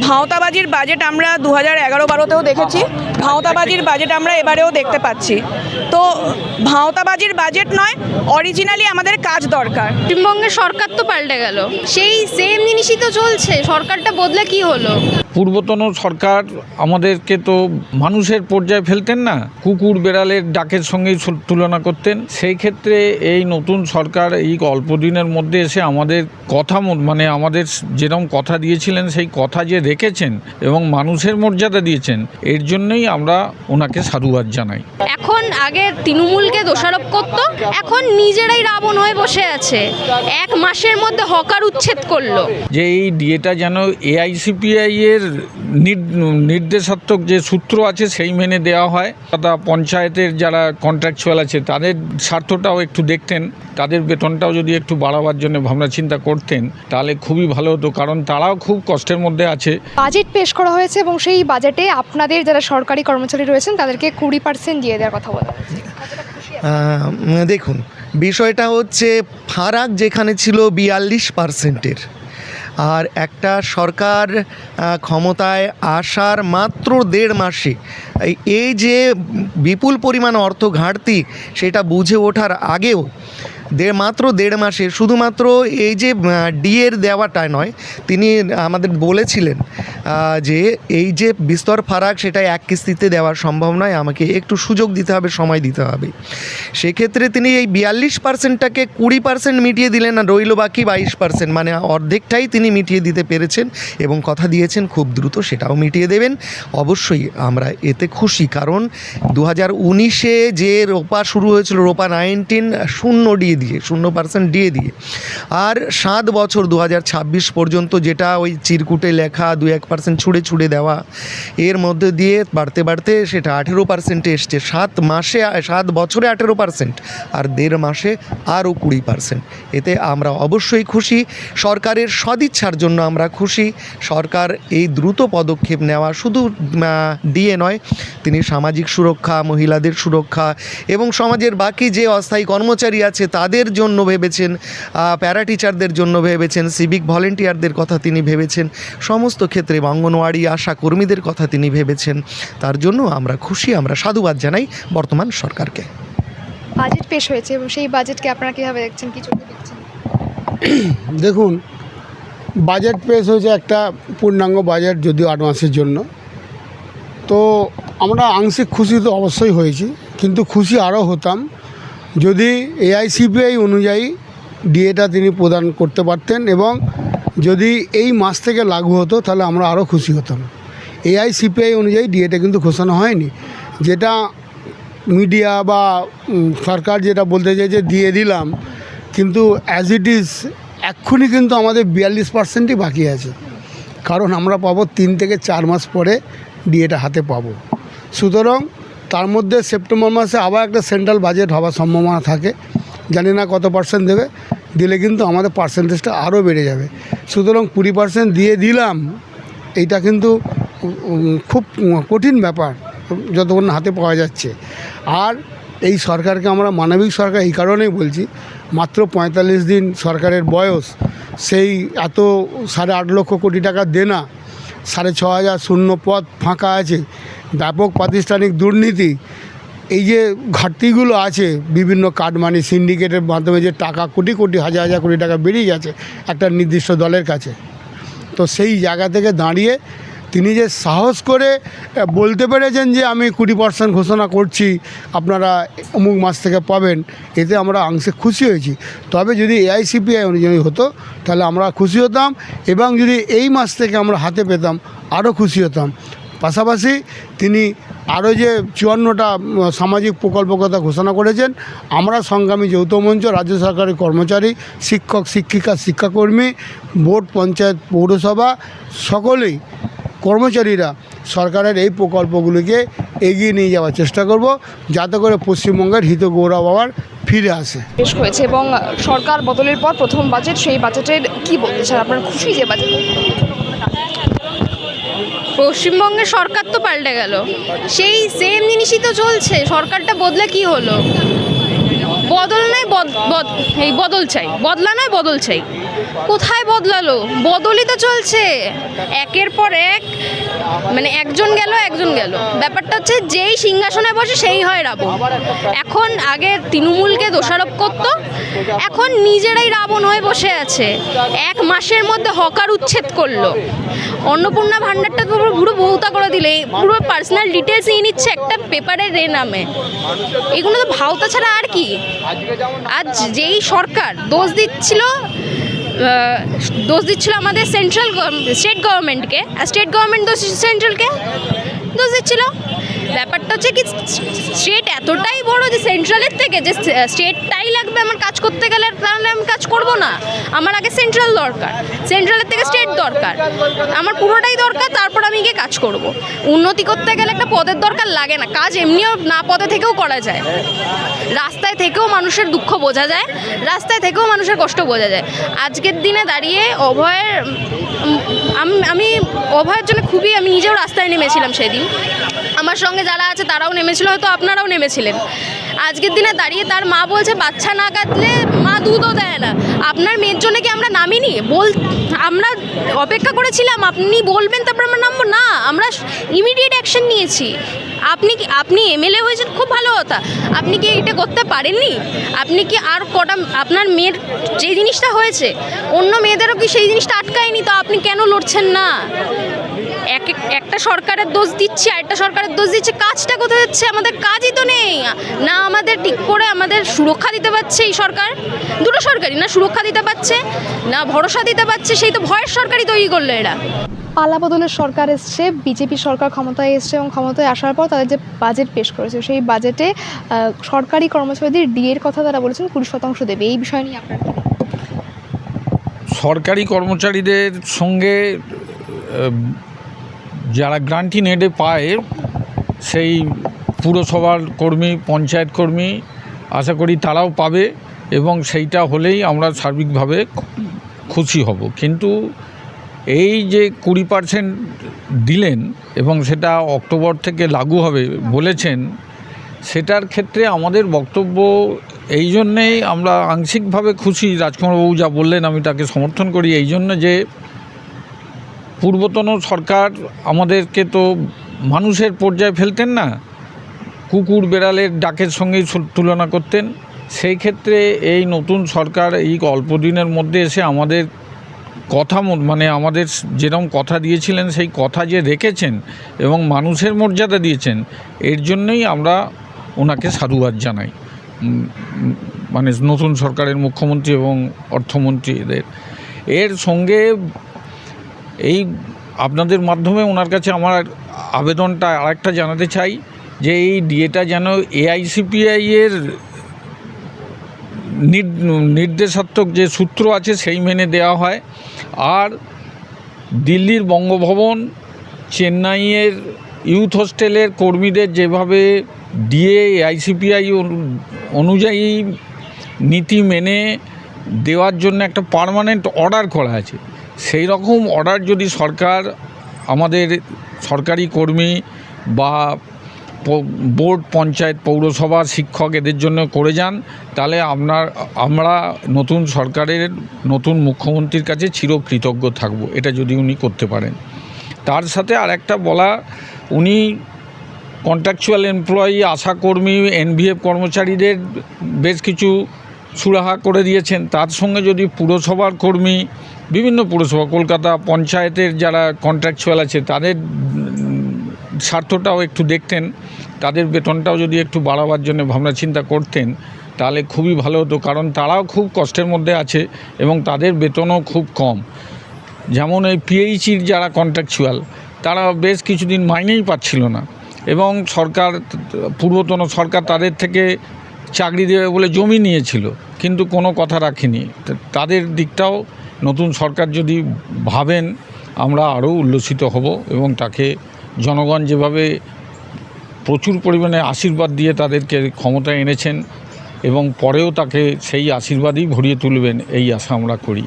ভাঁওতাবাজির budget আমরা 2011-12তেও দেখেছি, ভাঁওতাবাজির budget আমরা এবারেও দেখতে পাচ্ছি। তো ভাঁওতাবাজির বাজেট নয়, অরিজিনালি আমাদের কাজ দরকার। পশ্চিমবঙ্গের সরকার তো পাল্টে গেল, সেই সেম জিনিসই তো চলছে, সরকারটা বদলে কি হলো? পূর্বতন সরকার আমাদেরকে তো মানুষের পর্যায়ে ফেলতেন না, কুকুর বেড়ালের ডাকের সঙ্গেই তুলনা করতেন। সেই ক্ষেত্রে এই নতুন সরকার এই অল্প দিনের মধ্যে এসে আমাদের কথা মানে আমাদের যেরকম কথা দিয়েছিলেন সেই কথা যে রেখেছেন এবং মানুষের মর্যাদা দিয়েছেন, এর জন্যই আমরা ওনাকে সাধুবাদ জানাই। এখন আগে তৃণমূলকে দোষারোপ করতো, এখন নিজেরাই রাবণ হয়ে বসে আছে। এক মাসের মধ্যে হকার উচ্ছেদ করলো। যে এই ডিএটা যেন এআইসিপিআই এর নির্দেশাত্মক যে সূত্র আছে সেই মেনে দেওয়া হয়। তথা পঞ্চায়েতের যারা কন্ট্রাকচুয়াল আছে তাদের স্বার্থটাও একটু দেখতেন, তাদের বেতনটাও যদি একটু বাড়াবার জন্য ভাবনা চিন্তা করতেন তাহলে খুবই ভালো হতো, কারণ তারাও খুব কষ্টের মধ্যে আছে। বাজেট পেশ করা হয়েছে এবং সেই বাজেটে আপনাদের যারা সরকারি কর্মচারী রয়েছেন তাদেরকে 20% দিয়ে দেওয়ার কথা বলা হয়েছে। দেখুন, বিষয়টা হচ্ছে ফারাক যেখানে ছিল 42%-এর, আর একটা সরকার ক্ষমতায় আসার মাত্র 1.5 মাসে এই যে বিপুল পরিমাণ অর্থ ঘাটতি সেটা বুঝে ওঠার আগেও মাত্র 1.5 মাসে শুধুমাত্র এই যে ডিএর দেওয়াটা নয়, তিনি আমাদের বলেছিলেন যে এই যে বিস্তর ফারাক সেটা এক কিস্তিতে দেওয়া সম্ভব নয়, আমাকে একটু সুযোগ দিতে হবে, সময় দিতে হবে। সেক্ষেত্রে তিনি এই 42%টাকে 20% মিটিয়ে দিলেন, আর রইল বাকি 22%, মানে অর্ধেকটাই তিনি মিটিয়ে দিতে পেরেছেন এবং কথা দিয়েছেন খুব দ্রুত সেটাও মিটিয়ে দেবেন। অবশ্যই আমরা এতে খুশি, কারণ 2019-এ যে রোপা শুরু হয়েছিল, রোপা 19 0% দিয়ে দিয়ে, আর 7 বছর 2026 পর্যন্ত যেটা ওই চিরকুটে লেখা 2-1% ছুড়ে দেওয়া, এর মধ্যে দিয়ে বাড়তে বাড়তে সেটা 18% এসছে। 7 বছরে 18%, আর 1.5 মাসে আরও 20%। এতে আমরা অবশ্যই খুশি, সরকারের সদিচ্ছার জন্য আমরা খুশি। সরকার এই দ্রুত পদক্ষেপ নেওয়া শুধু দিয়ে নয়, তিনি সামাজিক সুরক্ষা, মহিলাদের সুরক্ষা এবং সমাজের বাকি যে অস্থায়ী কর্মচারী আছে তাদের জন্য ভেবেছেন, প্যারা টিচারদের জন্য ভেবেছেন, সিভিক ভলেন্টিয়ারদের কথা তিনি ভেবেছেন, সমস্ত ক্ষেত্রে অঙ্গনওয়াড়ি আশা কর্মীদের কথা তিনি ভেবেছেন। তার জন্য আমরা খুশি, আমরা সাধুবাদ জানাই বর্তমান সরকারকে। বাজেট পেশ হয়েছে এবং সেই বাজেটকে আপনারা কীভাবে দেখছেন, কি চোখে দেখছেন? দেখুন, বাজেট পেশ হয়েছে একটা পূর্ণাঙ্গ বাজেট, যদিও 8 মাসের জন্য। তো আমরা আংশিক খুশি তো অবশ্যই হয়েছি, কিন্তু খুশি আরও হতাম যদি এআইসিপিআই অনুযায়ী ডিএটা তিনি প্রদান করতে পারতেন, এবং যদি এই মাস থেকে লাগু হতো তাহলে আমরা আরও খুশি হতাম। এআইসিপিআই অনুযায়ী ডিএটা কিন্তু ঘোষণা হয়নি, যেটা মিডিয়া বা সরকার যেটা বলতে চাইছে দিয়ে দিলাম, কিন্তু অ্যাজ ইট ইজ এক্ষুনি কিন্তু আমাদের 42%ই বাকি আছে, কারণ আমরা পাবো 3 থেকে 4 মাস পরে ডিএটা হাতে পাবো। সুতরাং তার মধ্যে সেপ্টেম্বর মাসে আবার একটা সেন্ট্রাল বাজেট হওয়ার সম্ভাবনা থাকে, জানি না কত % দেবে, দিলে কিন্তু আমাদের পার্সেন্টেজটা আরও বেড়ে যাবে। সুতরাং 20% দিয়ে দিলাম, এইটা কিন্তু খুব কঠিন ব্যাপার যতক্ষণ হাতে পাওয়া যাচ্ছে। আর এই সরকারকে আমরা মানবিক সরকার এই কারণেই বলছি, মাত্র 45 দিন সরকারের বয়স, সেই এত 8.5 লক্ষ কোটি টাকা দেনা, 6,500 শূন্য পদ ফাঁকা আছে, ব্যাপক প্রাতিষ্ঠানিক দুর্নীতি, এই যে ঘাটতিগুলো আছে, বিভিন্ন কাটমানি সিন্ডিকেটের মাধ্যমে যে টাকা কোটি কোটি হাজার কোটি টাকা বেরিয়ে গেছে একটা নির্দিষ্ট দলের কাছে। তো সেই জায়গা থেকে দাঁড়িয়ে তিনি যে সাহস করে বলতে পেরেছেন যে আমি 20% ঘোষণা করছি, আপনারা অমুক মাস থেকে পাবেন, এতে আমরা আংশিক খুশি হয়েছি। তবে যদি এআইসিপিআই অনুযায়ী হতো তাহলে আমরা খুশি হতাম, এবং যদি এই মাস থেকে আমরা হাতে পেতাম আরও খুশি হতাম। পাশাপাশি তিনি আরও যে 54টা সামাজিক প্রকল্প কথা ঘোষণা করেছেন, আমরা সংগ্রামী যৌথ মঞ্চ, রাজ্য সরকারি কর্মচারী, শিক্ষক শিক্ষিকা শিক্ষাকর্মী, বোর্ড পঞ্চায়েত পৌরসভা সকলেই কর্মচারীরা সরকারের এই প্রকল্পগুলিকে এগিয়ে নিয়ে যাওয়ার চেষ্টা করব, যাতে করে পশ্চিমবঙ্গের হিত গৌরব আবার ফিরে আসে। পেশ হয়েছে এবং সরকার বদলের পর প্রথম বাজেট, সেই বাজেটের কি বলতে চান, আপনারা খুশি যে বাজেট? পশ্চিমবঙ্গের সরকার তো পাল্টে গেল, সেই সেম জিনিসই তো চলছে, সরকারটা বদলে কি হলো? বদল নয়, এই বদল চাই, বদলা নয় বদল চাই। কোথায় বদলালো? বদলই তো চলছে একের পর এক, মানে একজন গেল। ব্যাপারটা হচ্ছে যেই সিংহাসনে বসে সেই হয় রাবণ। এখন আগে তৃণমূলকে দোষারোপ করতো, এখন নিজেরাই রাবণ হয়ে বসে আছে। এক মাসের মধ্যে হকার উচ্ছেদ করলো, অন্নপূর্ণা ভাণ্ডারটা তো পুরো বউতা করে দিলে, পুরো পার্সোনাল ডিটেলস নিয়ে নিচ্ছে একটা পেপারের নামে। এগুলো তো ভাওতা ছাড়া আর কি। আজ যেই সরকার দোষ দিচ্ছিল আমাদের স্টেট গভর্নমেন্টকে, আর স্টেট গভর্নমেন্ট দোষ সেন্ট্রালকে দোষ দিচ্ছিল। ব্যাপারটা হচ্ছে কি, স্টেট এতটাই বড় যে সেন্ট্রালের থেকে যে স্টেটটাই লাগবে আমার কাজ করতে গেলে, তাহলে আমি কাজ করব না। আমার আগে সেন্ট্রাল দরকার, সেন্ট্রালের থেকে স্টেট দরকার, আমার পুরোটাই দরকার, তারপর আমি গিয়ে কাজ করব। উন্নতি করতে গেলে একটা পদের দরকার লাগে না, কাজ এমনিও না পদে থেকেও করা যায়। রাস্তায় থেকেও মানুষের দুঃখ বোঝা যায়, রাস্তায় থেকেও মানুষের কষ্ট বোঝা যায়। আজকের দিনে দাঁড়িয়ে আমি অভয়ের জন্য আমি নিজেও রাস্তায় নেমেছিলাম সেদিন, আমার সঙ্গে যারা আছে তারাও নেমেছিল, হয়তো আপনারাও নেমেছিলেন। আজকের দিনে দাঁড়িয়ে তার মা বলছে বাচ্চা না কাটলে মা দুধও দেয় না। আপনার মেয়ের জন্য কি আমরা নামিনি? আমরা অপেক্ষা করেছিলাম আপনি বলবেন তারপর আমরা নামবো না, আমরা ইমিডিয়েট অ্যাকশন নিয়েছি। আপনি এমএলএ হয়েছেন, খুব ভালো কথা। আপনি কি এটা করতে পারেননি? আপনি কি আর কটা আপনার মেয়ের যে জিনিসটা হয়েছে অন্য মেয়েদেরও কি সেই জিনিসটা আটকায়নি? তো আপনি কেন লড়ছেন না? একটা সরকারের দোষ দিচ্ছে, আরেকটা সরকারের দোষ দিচ্ছে, কাজটা কোথায় যাচ্ছে? আমাদের কাজই তো নেই না, আমাদের ঠিক করে আমাদের সুরক্ষা দিতে পারছে এই সরকার। দুটো সরকারই না সুরক্ষা দিতে পারছে না ভরসা দিতে পারছে, সেই তো ভয়ের সরকারই তৈরি করলো এরা। পালাবদলের সরকার এসছে, বিজেপি সরকার ক্ষমতায় এসছে এবং ক্ষমতায় আসার পর তাদের যে বাজেট পেশ করেছে, সেই বাজেটে সরকারি কর্মচারীদের ডিএর কথা তারা বলেছেন 20% দেবে। এই বিষয় নিয়ে আপনার সরকারি কর্মচারীদের সঙ্গে যারা গ্রান্টি নেটে পায়, সেই পুরসভার কর্মী, পঞ্চায়েত কর্মী, আশা করি তারাও পাবে এবং সেইটা হলেই আমরা সার্বিকভাবে খুশি হব। কিন্তু এই যে 20% দিলেন এবং সেটা অক্টোবর থেকে লাগু হবে বলেছেন, সেটার ক্ষেত্রে আমাদের বক্তব্য এই জন্যেই আমরা আংশিকভাবে খুশি। রাজকুমারবাবু যা বললেন আমি তাকে সমর্থন করি, এই জন্য যে পূর্বতন সরকার আমাদেরকে তো মানুষের পর্যায়ে ফেলতেন না, কুকুর বেড়ালের ডাকের সঙ্গেই তুলনা করতেন। সেই ক্ষেত্রে এই নতুন সরকার এই অল্প দিনের মধ্যে এসে আমাদের কথা, মানে আমাদের যেরকম কথা দিয়েছিলেন সেই কথা যে রেখেছেন এবং মানুষের মর্যাদা দিয়েছেন, এর জন্যই আমরা ওনাকে সাধুবাদ জানাই। মানে নতুন সরকারের মুখ্যমন্ত্রী এবং অর্থমন্ত্রীদের। এর সঙ্গে এই আপনাদের মাধ্যমে ওনার কাছে আমার আবেদনটা আরেকটা জানাতে চাই যে এই ডিএটা যেন এআইসিপিআইয়ের নির্দেশাত্মক যে সূত্র আছে সেই মেনে দেওয়া হয়। আর দিল্লির বঙ্গভবন, চেন্নাইয়ের ইউথ হোস্টেলের কর্মীদের যেভাবে ডিএ এআইসিপিআই অনুযায়ী নীতি মেনে দেওয়ার জন্য একটা পার্মানেন্ট অর্ডার করা আছে, সেই রকম অর্ডার যদি সরকার আমাদের সরকারি কর্মী বা বোর্ড, পঞ্চায়েত, পৌরসভা, শিক্ষক এদের জন্য করে যান, তাহলে আমরা নতুন সরকারের নতুন মুখ্যমন্ত্রীর কাছে চিরকৃতজ্ঞ থাকব, এটা যদি উনি করতে পারেন। তার সাথে আর একটা বলা, উনি কন্ট্রাকচুয়াল এমপ্লয়ি, আশাকর্মী, এনভিএফ কর্মচারীদের বেশ কিছু সুরাহা করে দিয়েছেন। তার সঙ্গে যদি পুরসভার কর্মী, বিভিন্ন পুরসভা, কলকাতা পঞ্চায়েতের যারা কন্ট্রাকচুয়াল আছে তাদের স্বার্থটাও একটু দেখতেন, তাদের বেতনটাও যদি একটু বাড়াবার জন্য ভাবনা চিন্তা করতেন, তাহলে খুবই ভালো হতো। কারণ তারাও খুব কষ্টের মধ্যে আছে এবং তাদের বেতনও খুব কম। যেমন এই পিএইচির যারা কন্ট্রাকচুয়াল, তারা বেশ কিছুদিন মাইনেই পাচ্ছিল না এবং সরকার, পূর্বতন সরকার তাদের থেকে চাকরি দেবে বলে জমি নিয়েছিল, কিন্তু কোনো কথা রাখেনি। তাদের দিকটাও নতুন সরকার যদি ভাবেন, আমরা আরও উল্লসিত হব এবং তাকে জনগণ যেভাবে প্রচুর পরিমাণে আশীর্বাদ দিয়ে তাদেরকে ক্ষমতায় এনেছেন এবং পরেও তাকে সেই আশীর্বাদই ভরিয়ে তুলবেন, এই আশা আমরা করি।